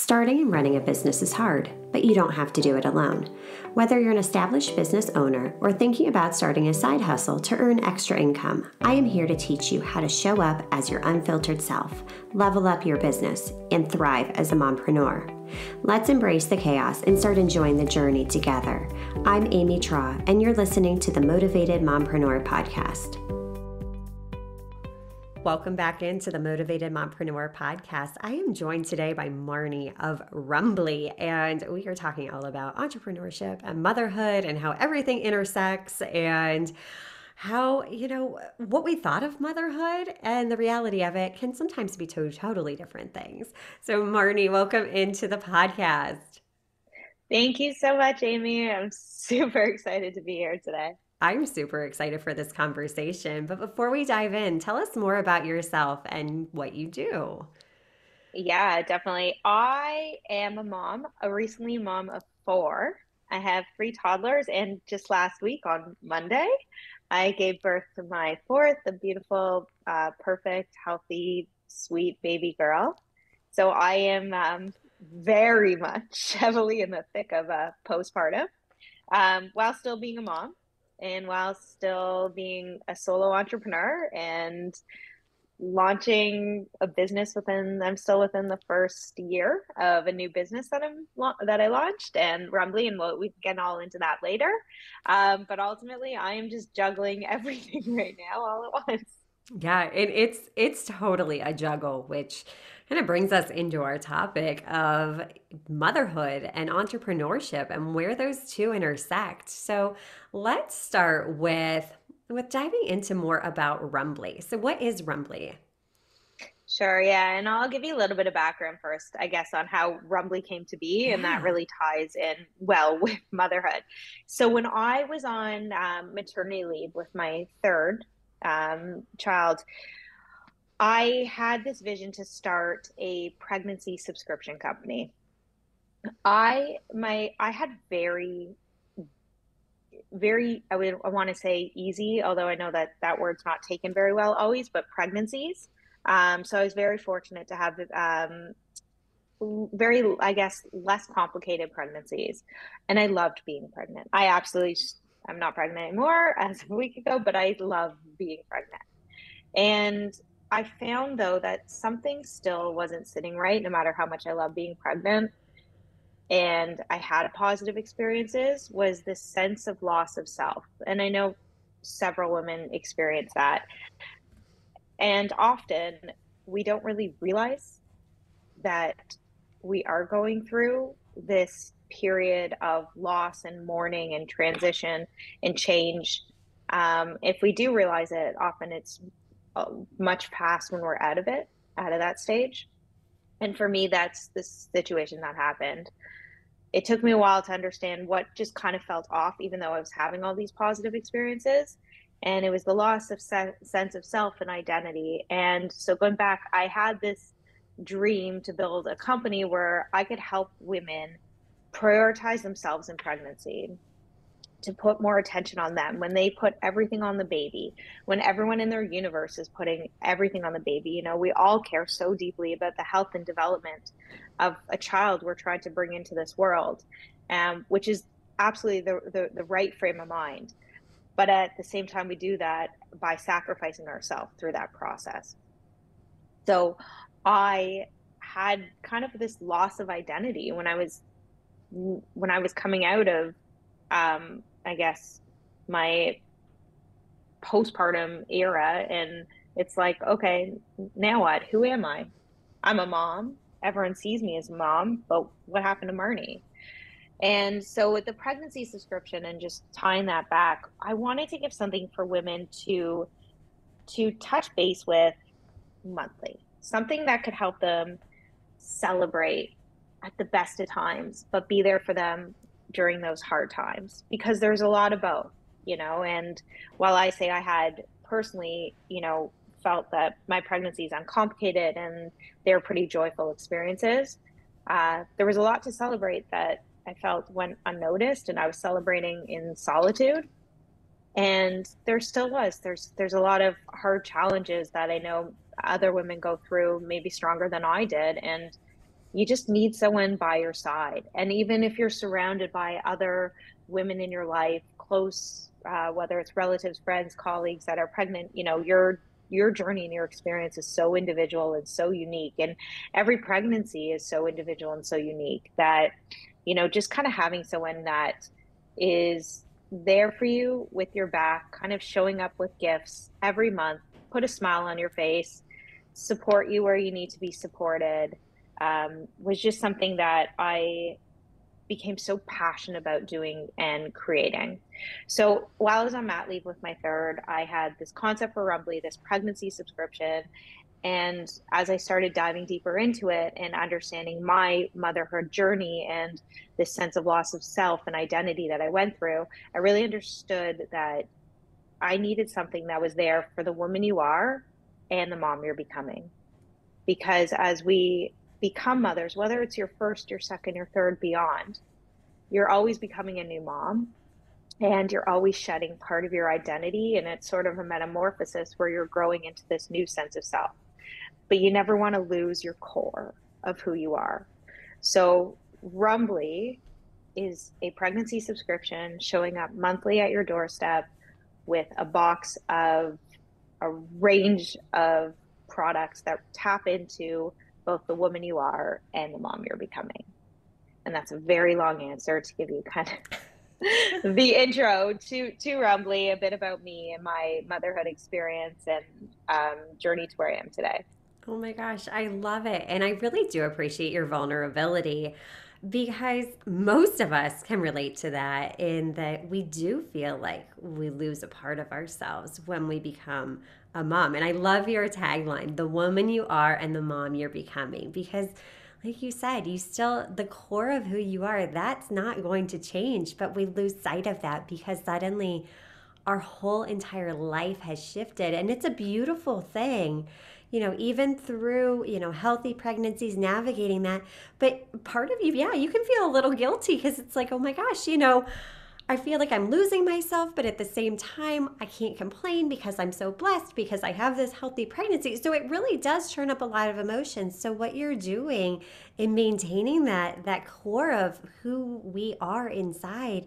Starting and running a business is hard, but you don't have to do it alone. Whether you're an established business owner or thinking about starting a side hustle to earn extra income, I am here to teach you how to show up as your unfiltered self, level up your business, and thrive as a mompreneur. Let's embrace the chaos and start enjoying the journey together. I'm Amy Traw, and you're listening to the Motivated Mompreneur podcast. Welcome back into the Motivated Mompreneur podcast. I am joined today by Marnie of Rumbly, and we are talking all about entrepreneurship and motherhood and how everything intersects and how, what we thought of motherhood and the reality of it can sometimes be two totally different things. So Marnie, welcome into the podcast. Thank you so much, Amy. I'm super excited to be here today. I'm super excited for this conversation. But before we dive in, tell us more about yourself and what you do. Yeah, definitely. I am a mom, a recently mom of four. I have three toddlers, and just last week on Monday, I gave birth to my fourth, a beautiful, perfect, healthy, sweet baby girl. So I am very much heavily in the thick of postpartum, while still being a mom and while still being a solo entrepreneur and launching a business I'm still within the first year of a new business that I launched, and Rumbly, and we can get all into that later. But ultimately, I am just juggling everything right now all at once. Yeah, and it's totally a juggle, which kind of brings us into our topic of motherhood and entrepreneurship and where those two intersect. So let's start with diving into more about Rumbly. So what is Rumbly? Sure, yeah, and I'll give you a little bit of background first, I guess, on how Rumbly came to be, and that Yeah. really ties in well with motherhood. So when I was on maternity leave with my third child, I had this vision to start a pregnancy subscription company. I had I want to say easy, although I know that that word's not taken very well always, but pregnancies. So I was very fortunate to have very, I guess, less complicated pregnancies. And I loved being pregnant. I'm not pregnant anymore as of a week ago, but I love being pregnant. And I found though that something still wasn't sitting right, no matter how much I love being pregnant. And I had positive experiences, was this sense of loss of self. And I know several women experience that. And often we don't really realize that we are going through this period of loss and mourning and transition and change. If we do realize it, often it's much past when we're out of that stage. And for me, that's the situation that happened. It took me a while to understand what just kind of felt off, even though I was having all these positive experiences. And it was the loss of sense of self and identity. And so going back, I had this dream to build a company where I could help women prioritize themselves in pregnancy, to put more attention on them when they put everything on the baby, when everyone in their universe is putting everything on the baby. We all care so deeply about the health and development of a child we're trying to bring into this world, which is absolutely the right frame of mind. But at the same time, we do that by sacrificing ourselves through that process. So I had kind of this loss of identity when I was coming out of, I guess, my postpartum era. And it's like, okay, now what? Who am I? I'm a mom. Everyone sees me as a mom, but what happened to Marnie? And so with the pregnancy subscription and just tying that back, I wanted to give something for women to touch base with monthly, something that could help them celebrate at the best of times, but be there for them during those hard times, because there's a lot of both, and while I say I had personally, felt that my pregnancy is uncomplicated and they're pretty joyful experiences, there was a lot to celebrate that I felt went unnoticed, and I was celebrating in solitude. And there still was. There's a lot of hard challenges that I know other women go through, maybe stronger than I did. And You just need someone by your side. And even if you're surrounded by other women in your life, close, whether it's relatives, friends, colleagues that are pregnant, your journey and your experience is so individual and so unique. And every pregnancy is so individual and so unique that, just kind of having someone that is there for you with your back, kind of showing up with gifts every month, put a smile on your face, support you where you need to be supported, was just something that I became so passionate about doing and creating. So while I was on mat leave with my third, I had this concept for Rumbly, this pregnancy subscription. And as I started diving deeper into it and understanding my motherhood journey and this sense of loss of self and identity that I went through, I really understood that I needed something that was there for the woman you are and the mom you're becoming. Because as we become mothers, whether it's your first, your second, your third, beyond, you're always becoming a new mom and you're always shedding part of your identity. And it's sort of a metamorphosis where you're growing into this new sense of self. But you never want to lose your core of who you are. So, Rumbly is a pregnancy subscription showing up monthly at your doorstep with a box of a range of products that tap into both the woman you are and the mom you're becoming. And that's a very long answer to give you kind of the intro to Rumbly, a bit about me and my motherhood experience and journey to where I am today. Oh my gosh, I love it. And I really do appreciate your vulnerability because most of us can relate to that in that we do feel like we lose a part of ourselves when we become a mom. And I love your tagline, the woman you are and the mom you're becoming, because like you said, you still, the core of who you are, that's not going to change, but we lose sight of that because suddenly our whole entire life has shifted. And it's a beautiful thing, even through, healthy pregnancies, navigating that. But part of you, yeah, you can feel a little guilty because it's like, oh my gosh, I feel like I'm losing myself, but at the same time, I can't complain because I'm so blessed because I have this healthy pregnancy. So it really does turn up a lot of emotions. So what you're doing in maintaining that core of who we are inside,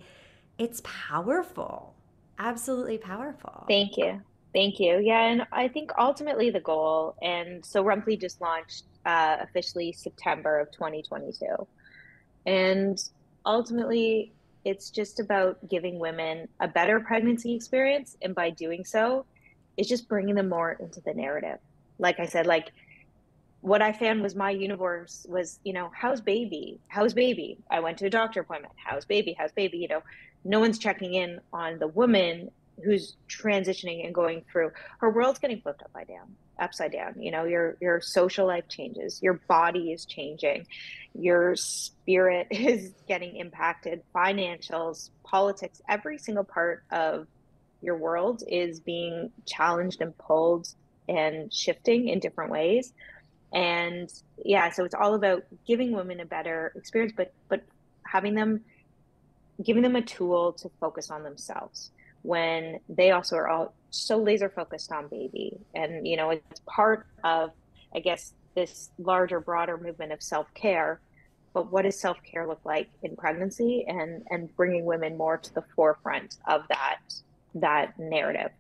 it's powerful. Absolutely powerful. Thank you. Thank you. Yeah, and I think ultimately the goal, and so Rumbly just launched officially September of 2022. And ultimately, it's just about giving women a better pregnancy experience. And by doing so, it's just bringing them more into the narrative. Like I said, like what I found was my universe was, how's baby? How's baby? I went to a doctor appointment. How's baby? How's baby? No one's checking in on the woman who's transitioning and going through her world's getting flipped upside down. Your social life changes, your body is changing, your spirit is getting impacted, financials, politics, every single part of your world is being challenged and pulled and shifting in different ways. And yeah, so it's all about giving women a better experience, but having them giving them a tool to focus on themselves when they also are all so laser focused on baby. And it's part of, I guess, this larger, broader movement of self-care. But what does self-care look like in pregnancy, and bringing women more to the forefront of that narrative?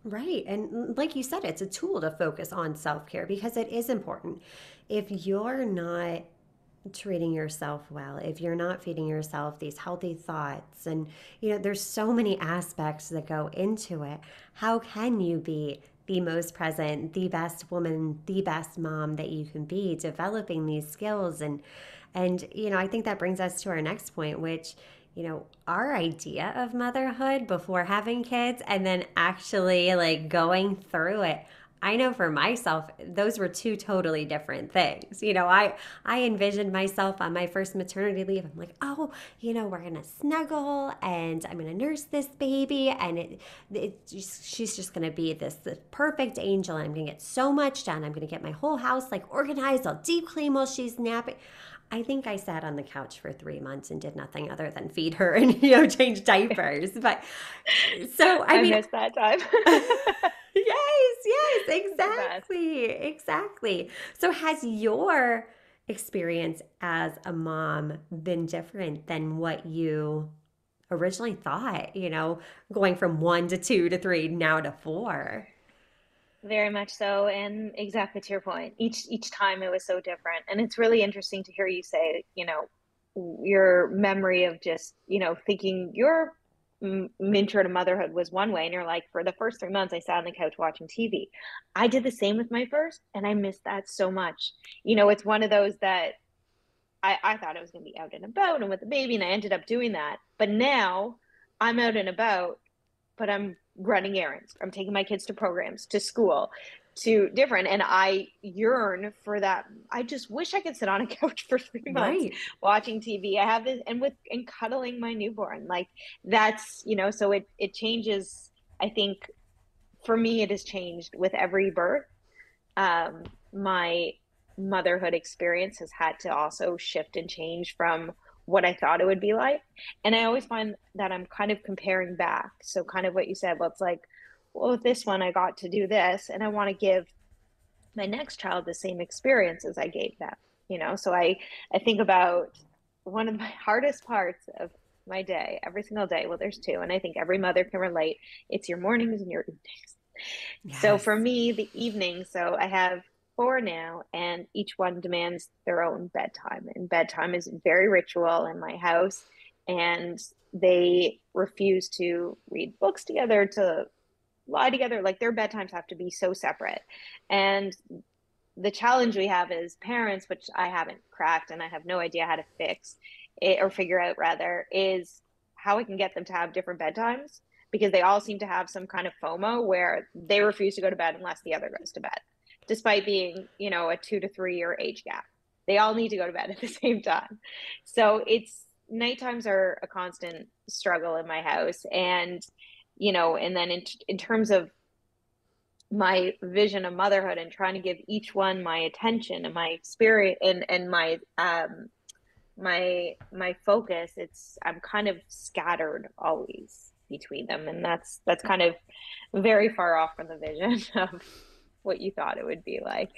Right. And like you said, it's a tool to focus on self care because it is important. If you're not treating yourself well, if you're not feeding yourself these healthy thoughts, and, there's so many aspects that go into it, how can you be the most present, the best woman, the best mom that you can be, developing these skills? And I think that brings us to our next point, which our idea of motherhood before having kids and then actually like going through it. I know for myself, those were two totally different things. I envisioned myself on my first maternity leave. I'm like, oh, we're going to snuggle and I'm going to nurse this baby. And she's just going to be this perfect angel. And I'm going to get so much done. I'm going to get my whole house like organized. I'll deep clean while she's napping. I think I sat on the couch for 3 months and did nothing other than feed her and, change diapers. But so, I mean, missed that time. yes, It's the best. exactly. So has your experience as a mom been different than what you originally thought, going from 1 to 2 to 3, now to 4? Very much so, and exactly to your point. Each time it was so different, and it's really interesting to hear you say, your memory of just, thinking your intro to motherhood was one way, and you're like, for the first 3 months, I sat on the couch watching TV. I did the same with my first, and I missed that so much. It's one of those that I thought I was going to be out and about and with the baby, and I ended up doing that. But now I'm out and about, but I'm running errands. I'm taking my kids to programs, to school, to different, and I yearn for that. I just wish I could sit on a couch for 3 months Right. watching TV. I have this, and cuddling my newborn. Like that's, so it changes. I think for me, it has changed with every birth. My motherhood experience has had to also shift and change from what I thought it would be like. And I always find that I'm kind of comparing back. So, kind of what you said, well, it's like, well, with this one, I got to do this, and I want to give my next child the same experience as I gave them, So, I think about one of my hardest parts of my day every single day. Well, there's two, and I think every mother can relate. It's your mornings and your evenings. So for Yes. me, the evening, so I have four now, and each one demands their own bedtime. And bedtime is very ritual in my house, and they refuse to read books together, to lie together. Like their bedtimes have to be so separate. And the challenge we have as parents, which I haven't cracked and I have no idea how to fix it or figure out rather, is how I can get them to have different bedtimes, because they all seem to have some kind of FOMO where they refuse to go to bed unless the other goes to bed, despite being, a 2 to 3 year age gap. They all need to go to bed at the same time. So it's night times are a constant struggle in my house. And then in terms of my vision of motherhood and trying to give each one my attention and my experience and my focus, I'm kind of scattered always between them, and that's kind of very far off from the vision of what you thought it would be like.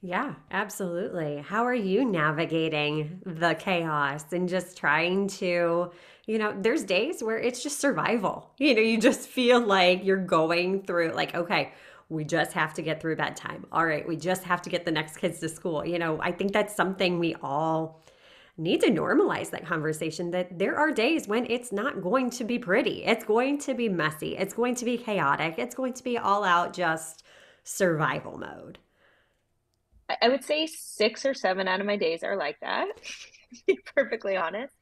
Yeah, absolutely. How are you navigating the chaos and just trying to, there's days where it's just survival. You just feel like you're going through, like, okay, we just have to get through bedtime. All right, we just have to get the next kids to school. I think that's something we all need to normalize, that conversation, that there are days when it's not going to be pretty. It's going to be messy. It's going to be chaotic. It's going to be all out just survival mode. I would say 6 or 7 out of my days are like that, to be perfectly honest.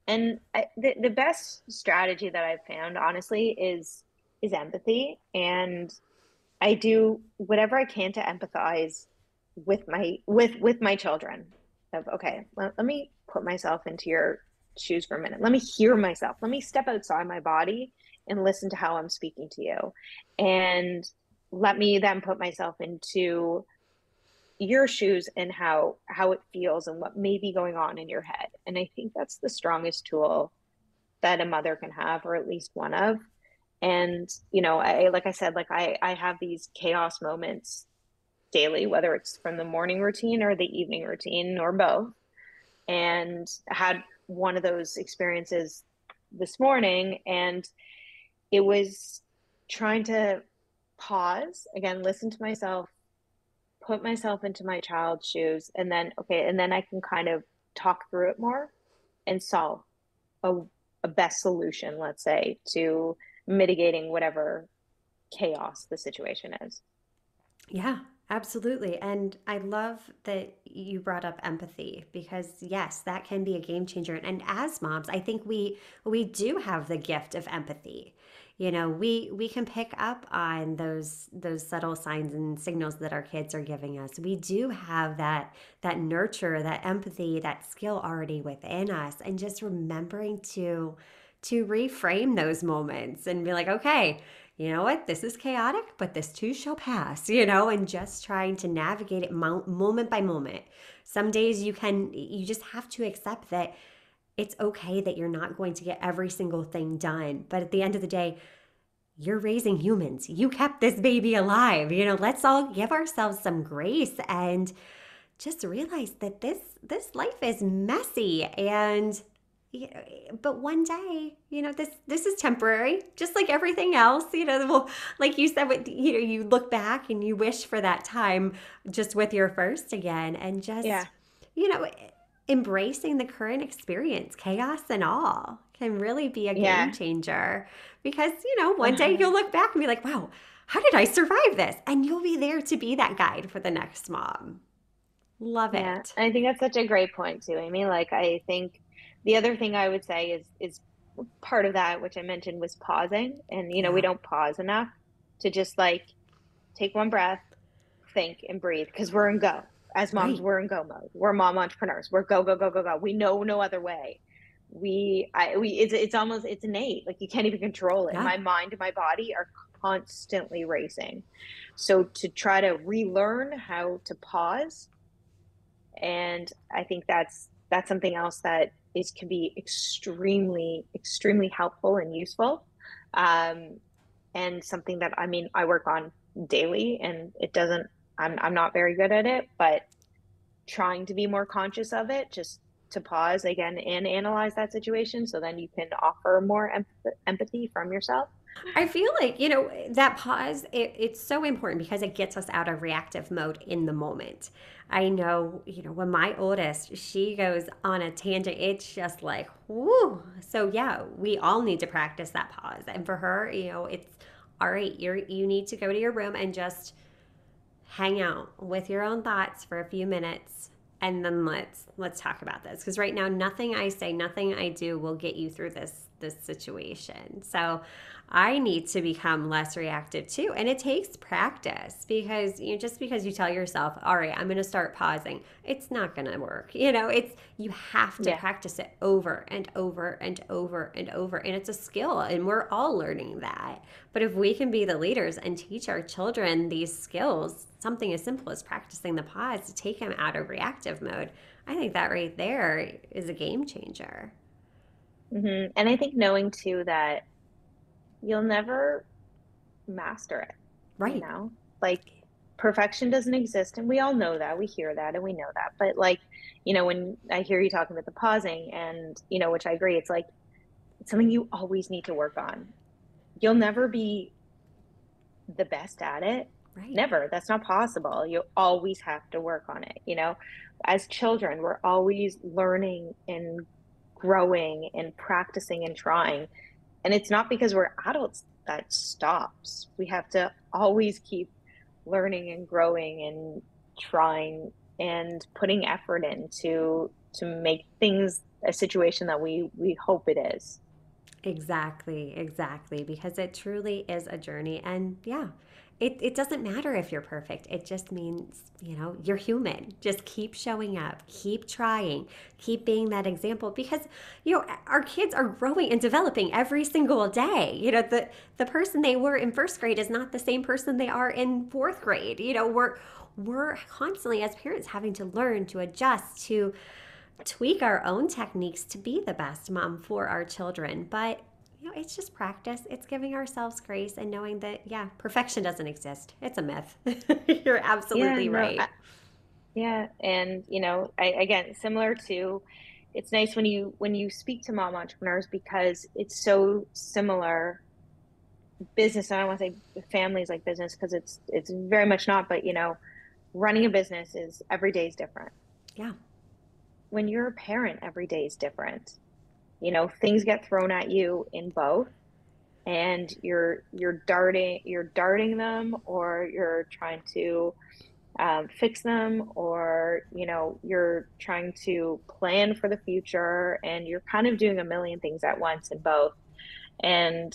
And the best strategy that I've found, honestly, is empathy. And I do whatever I can to empathize with my children. Of okay, let me put myself into your shoes for a minute. Let me hear myself. Let me step outside my body and listen to how I'm speaking to you. And let me then put myself into your shoes and how it feels and what may be going on in your head. And I think that's the strongest tool that a mother can have, or at least one of. And I like I said, like I have these chaos moments daily, whether it's from the morning routine or the evening routine or both. And I had one of those experiences this morning, and it was trying to pause again, listen to myself, put myself into my child's shoes, and then okay, and then I can kind of talk through it more and solve a, a best solution, let's say, to mitigating whatever chaos the situation is. Yeah, absolutely. And I love that you brought up empathy, because yes, that can be a game changer. And as moms, I think we do have the gift of empathy. We can pick up on those subtle signs and signals that our kids are giving us. We do have that nurture, that empathy, that skill already within us, and just remembering to reframe those moments and be like, okay, you know what? This is chaotic, but this too shall pass, and just trying to navigate it moment by moment. Some days you just have to accept that it's okay that you're not going to get every single thing done. But at the end of the day, you're raising humans. You kept this baby alive. Let's all give ourselves some grace and just realize that this life is messy, and but one day, this is temporary, just like everything else. Well, like you said, you look back and you wish for that time just with your first again, and just Yeah. you know embracing the current experience, chaos and all, can really be a game Yeah. changer. Because one day you'll look back and be like, wow, how did I survive this? And you'll be there to be that guide for the next mom. Love Yeah, it. I think that's such a great point too, Amy. Like, I think the other thing I would say is part of that, which I mentioned, was pausing. And we Yeah, don't pause enough to just like take one breath, think, and breathe because we're in go. As moms, right. we're in go mode. We're mom entrepreneurs. We're go, go, go, go, go. We know no other way. It's almost, it's innate. Like, you can't even control it. Yeah. My mind and my body are constantly racing. So to try to relearn how to pause, and I think that's something else that is can be extremely helpful and useful, um, and something that, I mean, I work on daily, and it doesn't, I'm not very good at it, but trying to be more conscious of it, just to pause again and analyze that situation, so then you can offer more empathy from yourself. I feel like, that pause, it's so important because it gets us out of reactive mode in the moment. I know, when my oldest, she goes on a tangent, it's just like, whoo. So, yeah, we all need to practice that pause. And for her, it's all right, you need to go to your room and just hang out with your own thoughts for a few minutes, and then let's talk about this, because right now nothing I say, nothing I do will get you through this situation. So I need to become less reactive too, and it takes practice, because just because you tell yourself, all right, I'm going to start pausing, it's not going to work. It's, you have to Yeah. practice it over and over and over and over, and it's a skill, and we're all learning that. But if we can be the leaders and teach our children these skills, something as simple as practicing the pause to take them out of reactive mode, I think that right there is a game changer. And I think knowing too that you'll never master it, you Right. know? Like, perfection doesn't exist, and we all know that. We hear that and we know that. But like, when I hear you talking about the pausing, and which I agree, it's like it's something you always need to work on. You'll never be the best at it. Right. Never. That's not possible. You always have to work on it. As children, we're always learning and growing and practicing and trying. And it's not because we're adults that stops. We have to always keep learning and growing and trying and putting effort in to make things a situation that we hope it is. Exactly, exactly. Because it truly is a journey. And yeah, it doesn't matter if you're perfect. It just means, you're human. Just keep showing up, keep trying, keep being that example, because, our kids are growing and developing every single day. The person they were in first grade is not the same person they are in fourth grade. We're constantly, as parents, having to learn to adjust, to tweak our own techniques to be the best mom for our children. But it's just practice. It's giving ourselves grace and knowing that, yeah, perfection doesn't exist. It's a myth. You're Yeah, absolutely no, right. yeah, and again, similar to, it's nice when you speak to mom entrepreneurs, because it's so similar. Business, I don't want to say families like business, because it's very much not, but running a business is, every day is different. Yeah, When you're a parent, every day is different. Things get thrown at you in both, and you're darting them, or you're trying to fix them, or you're trying to plan for the future, and you're kind of doing a million things at once in both. And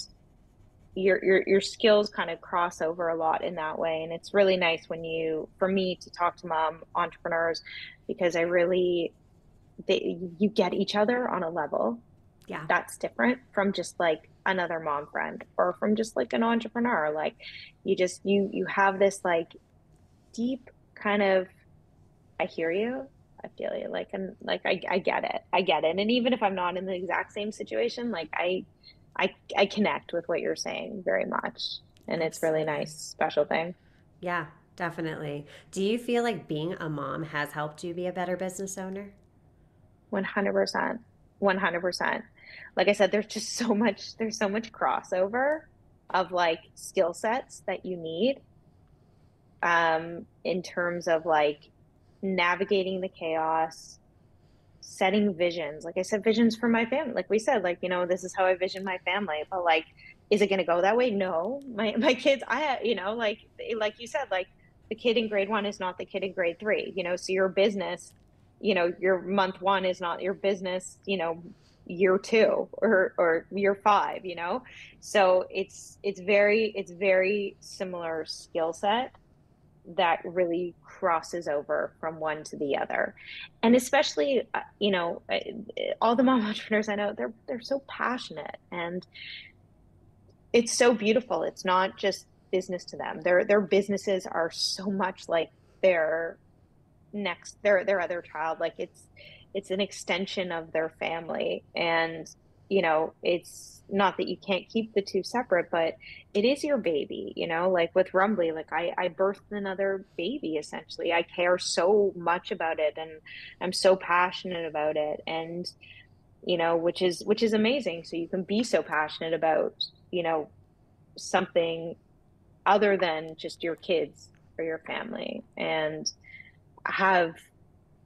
your skills kind of cross over a lot in that way. And it's really nice for me to talk to mom entrepreneurs, because you get each other on a level yeah, that's different from just like another mom friend, or from just like an entrepreneur. Like, you have this like deep kind of, I hear you, I feel you, like, and like, I get it. And even if I'm not in the exact same situation, like, I connect with what you're saying very much. And it's really nice, absolutely. special thing. Yeah. definitely. Do you feel like being a mom has helped you be a better business owner? 100%. 100%. Like I said, there's so much crossover of like skill sets that you need in terms of like navigating the chaos, setting visions. Like I said, visions for my family. Like we said, like, this is how I vision my family. But like, is it going to go that way? No. My kids, like you said, like the kid in grade 1 is not the kid in grade 3, so your business, your month 1 is not your business, year 2 or year 5, So it's very similar skill set that really crosses over from one to the other. And especially, all the mom entrepreneurs I know, they're so passionate, and it's so beautiful. It's not just business to them. Their businesses are so much like their their other child. Like it's an extension of their family. And it's not that you can't keep the two separate, but it is your baby. Like with Rumbly, like I birthed another baby. Essentially, I care so much about it, and I'm so passionate about it. And which is amazing. So you can be so passionate about something other than just your kids or your family, and have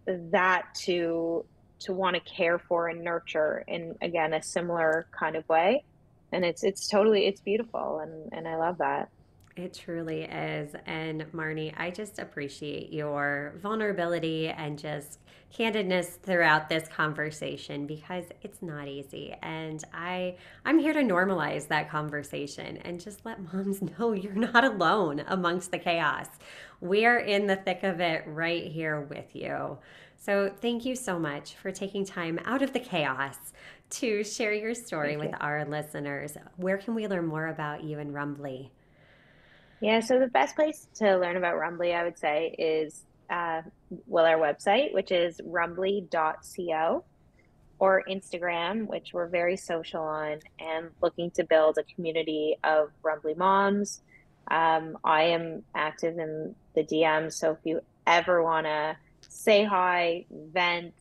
that to want to care for and nurture in, again, a similar kind of way. And it's beautiful, and I love that. It truly is. And Marnie, I just appreciate your vulnerability and just candidness throughout this conversation because it's not easy. And I'm here to normalize that conversation and just let moms know you're not alone amongst the chaos. We are in the thick of it right here with you. So thank you so much for taking time out of the chaos to share your story Thank with you. our listeners. Where can we learn more about you and Rumbly? Yeah, so the best place to learn about Rumbly, I would say, is our website, which is rumbly.co, or Instagram, which we're very social on, and looking to build a community of Rumbly moms. I am active in the DM, so if you ever want to say hi, vent,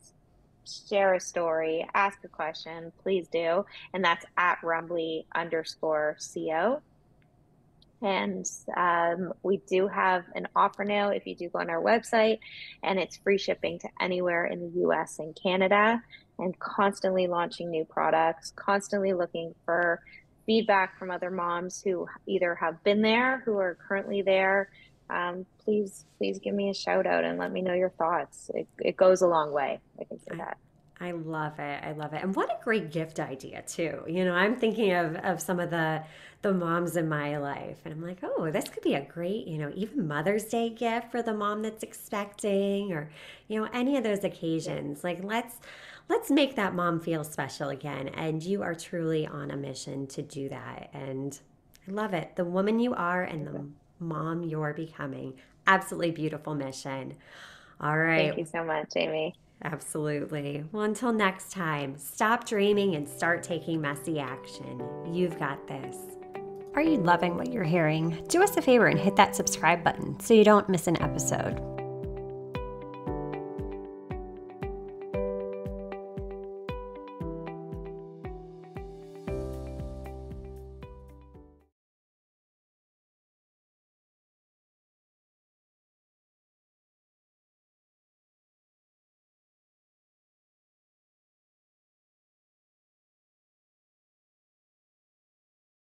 share a story, ask a question, please do. And that's at rumbly_co. And we do have an offer now if you do go on our website, and it's free shipping to anywhere in the US and Canada, and constantly launching new products, constantly looking for feedback from other moms who either have been there, who are currently there. Please give me a shout out and let me know your thoughts. It goes a long way. I can say I that. I love it. I love it. And what a great gift idea too. I'm thinking of some of the moms in my life and I'm like, oh, this could be a great, even Mother's Day gift for the mom that's expecting or, any of those Yeah. occasions. Like let's make that mom feel special again. And you are truly on a mission to do that. And I love it. The woman you are and Thank the you. mom you're becoming. Absolutely beautiful mission. All Thank right. you so much, Amy. Absolutely. Well, until next time, stop dreaming and start taking messy action. You've got this. Are you loving what you're hearing? Do us a favor and hit that subscribe button so you don't miss an episode.